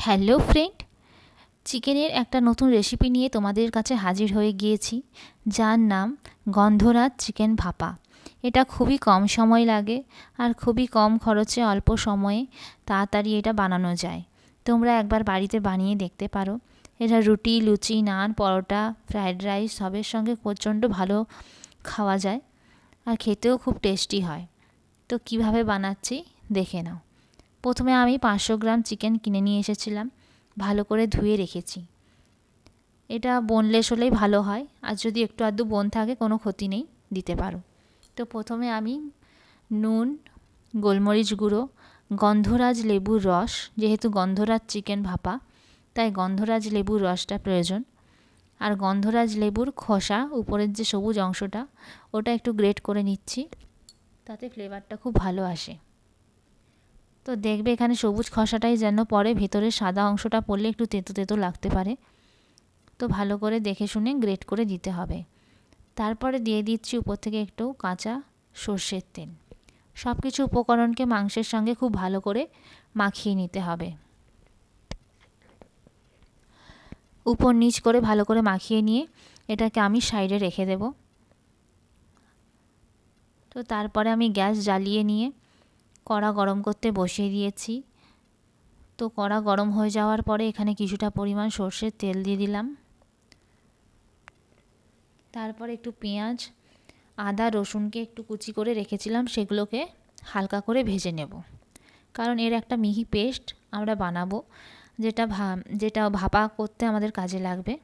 Hello friend, চিকেনের একটা নতুন রেসিপি নিয়ে তোমাদের কাছে হাজির হয়ে গিয়েছি, যার নাম গন্ধরাজ চিকেন ভাপা। এটা খুবই কম সময় লাগে আর খুবই কম খরচে অল্প সময়ে তাড়াতাড়ি এটা বানানো যায়। তোমরা একবার বাড়িতে বানিয়ে দেখতে পারো। এটা রুটি, লুচি, নান, পরোটা, ফ্রায়েড রাইস সবের সঙ্গে প্রচণ্ড ভালো খাওয়া যায় আর খেতেও খুব টেস্টি হয়। তো কিভাবে বানাচ্ছি দেখে নাও। প্রথমে আমি 500 গ্রাম চিকেন কিনে নিয়ে এসেছিলাম, ভালো করে ধুয়ে রেখেছি। এটা বোনলেস হলেই ভালো হয়, আর যদি একটু আধটু বোন থাকে কোনো ক্ষতি নেই, দিতে পারো। তো প্রথমে আমি নুন, গোলমরিচ গুঁড়ো, গন্ধরাজ লেবুর রস, যেহেতু গন্ধরাজ চিকেন ভাপা তাই গন্ধরাজ লেবুর রসটা প্রয়োজন, আর গন্ধরাজ লেবুর খোসা, উপরের যে সবুজ অংশটা ওটা একটু গ্রেট করে নিচ্ছি, তাতে ফ্লেভারটা খুব ভালো আসে। তো দেখবে এখানে সবুজ খোসাটাই যেন পরে, ভেতরের সাদা অংশটা পড়লে একটু তেতো তেতো লাগতে পারে। তো ভালো করে দেখে শুনে গ্রেট করে দিতে হবে। তারপরে দিয়ে দিচ্ছি উপর থেকে একটু কাঁচা সর্ষের তেল। সব কিছু উপকরণকে মাংসের সঙ্গে খুব ভালো করে মাখিয়ে নিতে হবে। উপর নিচ করে ভালো করে মাখিয়ে নিয়ে এটাকে আমি সাইডে রেখে দেব। তো তারপরে আমি গ্যাস জ্বালিয়ে নিয়ে কড়া গরম করতে বসিয়ে দিয়েছি। তো কড়া গরম হয়ে যাওয়ার পরে এখানে কিছুটা পরিমাণ সর্ষের তেল দিয়ে দিলাম। তারপর একটু পেঁয়াজ, আদা, রসুনকে একটু কুচি করে রেখেছিলাম, সেগুলোকে হালকা করে ভেজে নেব, কারণ এর একটা মিহি পেস্ট আমরা বানাবো, যেটা ভাপা করতে আমাদের কাজে লাগবে।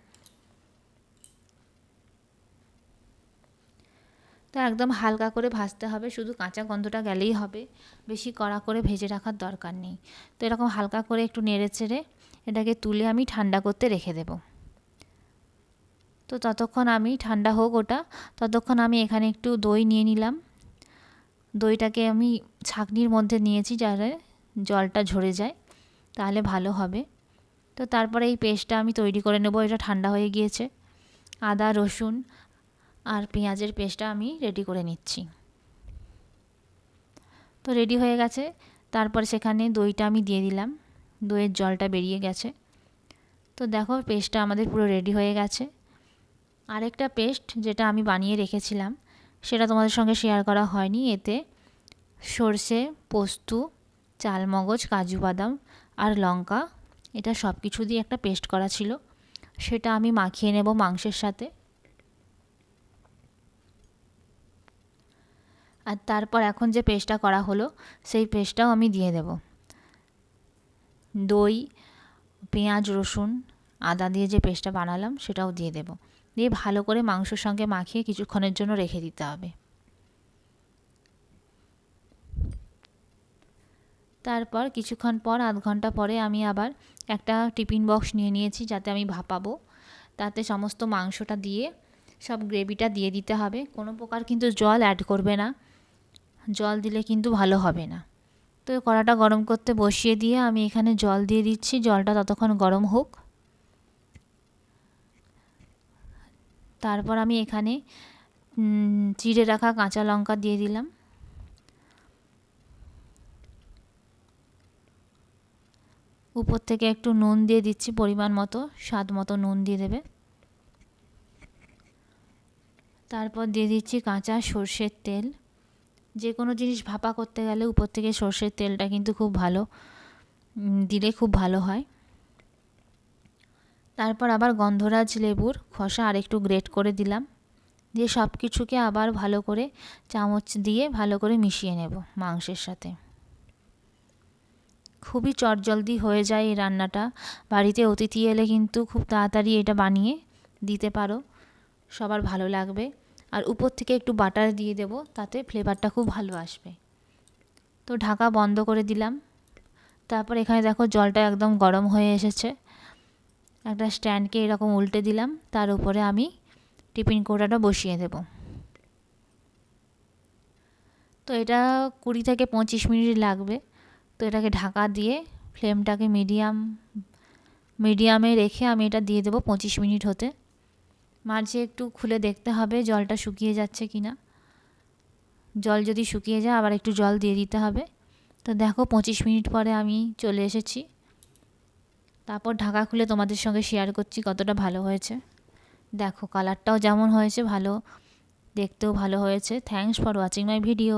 তো একদম হালকা করে ভাজতে হবে, শুধু কাঁচা গন্ধটা গেলেই হবে, বেশি কড়া করে ভেজে রাখার দরকার নেই। তো এরকম হালকা করে একটু নেড়ে চেড়ে এটাকে তুলে আমি ঠান্ডা করতে রেখে দেব। তো ততক্ষণ আমি ঠান্ডা হোক ওটা, ততক্ষণ আমি এখানে একটু দই নিয়ে নিলাম। দইটাকে আমি ছাঁকনির মধ্যে নিয়েছি, যাতে জলটা ঝরে যায়, তাহলে ভালো হবে। তো তারপরে এই পেস্টটা আমি তৈরি করে নেব। এটা ঠান্ডা হয়ে গিয়েছে। আদা, রসুন আর পেঁয়াজের পেস্টটা আমি রেডি করে নিচ্ছি। তো রেডি হয়ে গেছে। তারপর সেখানে দইটা আমি দিয়ে দিলাম, দইয়ের জলটা বেরিয়ে গেছে। তো দেখো পেস্টটা আমাদের পুরো রেডি হয়ে গেছে। আরেকটা পেস্ট যেটা আমি বানিয়ে রেখেছিলাম, সেটা তোমাদের সঙ্গে শেয়ার করা হয়নি। এতে সর্ষে, পোস্ত, চালমগজ, কাজু বাদাম আর লঙ্কা, এটা সব কিছু দিয়ে একটা পেস্ট করা ছিল, সেটা আমি মাখিয়ে নেব মাংসের সাথে। আর তারপর এখন যে পেস্টটা করা হলো সেই পেস্টটাও আমি দিয়ে দেব। দই, পেঁয়াজ, রসুন, আদা দিয়ে যে পেস্টটা বানালাম সেটাও দিয়ে দেব। দিয়ে ভালো করে মাংসের সঙ্গে মাখিয়ে কিছুক্ষণের জন্য রেখে দিতে হবে। তারপর কিছুক্ষণ পর, আধ ঘন্টা পরে আমি আবার একটা টিফিন বক্স নিয়ে নিয়েছি, যাতে আমি ভাপাবো। তাতে সমস্ত মাংসটা দিয়ে সব গ্রেভিটা দিয়ে দিতে হবে। কোনো প্রকার কিন্তু জল অ্যাড করবে না, জল দিলে কিন্তু ভালো হবে না। তো কড়াটা গরম করতে বসিয়ে দিয়ে আমি এখানে জল দিয়ে দিচ্ছি, জলটা ততক্ষণ গরম হোক। তারপর আমি এখানে চিড়ে রাখা কাঁচা লঙ্কা দিয়ে দিলাম। উপর থেকে একটু নুন দিয়ে দিচ্ছি, পরিমাণ মতো, স্বাদ মতো নুন দিয়ে দেবে। তারপর দিয়ে দিচ্ছি কাঁচা সর্ষের তেল। যে কোনো জিনিস ভাপা করতে গেলে উপর থেকে সর্ষের তেলটা কিন্তু খুব ভালো দিলে খুব ভালো হয়। তারপর আবার গন্ধরাজ লেবুর খোসা আর একটু গ্রেট করে দিলাম। দিয়ে সব কিছুকে আবার ভালো করে চামচ দিয়ে ভালো করে মিশিয়ে নেব মাংসের সাথে। খুবই চটজলদি হয়ে যায় এই রান্নাটা। বাড়িতে অতিথি এলে কিন্তু খুব তাড়াতাড়ি এটা বানিয়ে দিতে পারো, সবার ভালো লাগবে। আর উপর থেকে একটু বাটার দিয়ে দেবো, তাতে ফ্লেভারটা খুব ভালো আসবে। তো ঢাকা বন্ধ করে দিলাম। তারপর এখানে দেখো জলটা একদম গরম হয়ে এসেছে। একটা স্ট্যান্ডকে এরকম উল্টে দিলাম, তার উপরে আমি টিফিন কৌটাটা বসিয়ে দেব। তো এটা 20 থেকে 25 মিনিট লাগবে। তো এটাকে ঢাকা দিয়ে ফ্লেমটাকে মিডিয়ামে রেখে আমি এটা দিয়ে দেবো 25 মিনিট হতে। মাঝে একটু খুলে দেখতে হবে জলটা শুকিয়ে যাচ্ছে কি না। জল যদি শুকিয়ে যায় আবার একটু জল দিয়ে দিতে হবে। তো দেখো 25 মিনিট পরে আমি চলে এসেছি। তারপর ঢাকা খুলে তোমাদের সঙ্গে শেয়ার করছি কতটা ভালো হয়েছে। দেখো কালারটাও যেমন হয়েছে ভালো, দেখতেও ভালো হয়েছে। Thanks for watching my video.